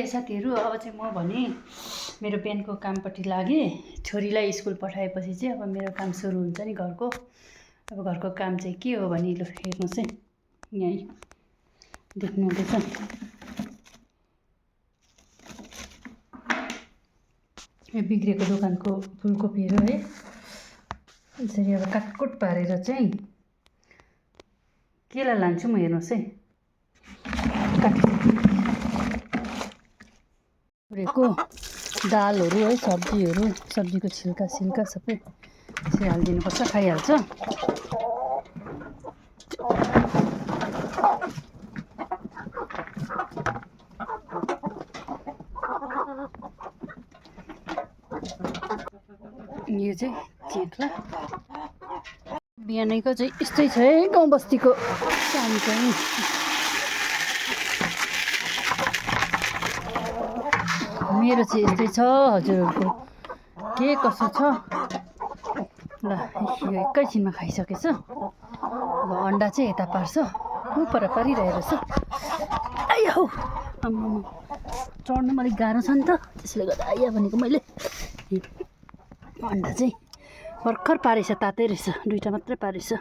साथीहरू अब चाहिँ म भने मेरो बिहानको कामपट्टि लागेँ। छोरीलाई स्कुल पठाएपछि चाहिँ अब मेरो काम सुरु हुन्छ नि घरको। अब घरको काम चाहिँ के हो भने लु हेर्नुहोस् है, यहीँ देख्नुहुँदैछ। यो बिग्रेको दोकानको फुलकोपीहरू है, यसरी अब काटकुट पारेर चाहिँ केलाई लान्छु म, हेर्नुहोस् है। काटेको दालहरू है, सब्जीहरू, सब्जीको छिल्का सिल्का सबै यसरी हालिदिनुपर्छ, खाइहाल्छ। यो चाहिँ चेक्ला बिहानैको चाहिँ यस्तै छ है गाउँ बस्तीको काम चाहिँ। मेरो चाहिँ यस्तै छ, हजुरहरूको के कसो छ ल। यो एकैछिनमा खाइसकेछ। अब अन्डा चाहिँ यता पार्छ, उपर पारिरहेको छ। आइ हौ आम्मामा, चढ्नु अलिक गाह्रो छ नि त, त्यसले गर्दा आइया भनेको मैले। अन्डा चाहिँ भर्खर पारेछ, तातै रहेछ, 2टा मात्रै पारेछ।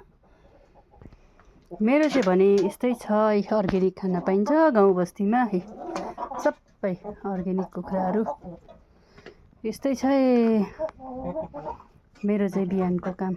मेरो चाहिँ भने यस्तै छ, अर्ग्यानिक खाना पाइन्छ गाउँ बस्तीमा है, सबै अर्ग्यानिक कुखुराहरू। यस्तै छ मेरो चाहिँ बिहानको काम।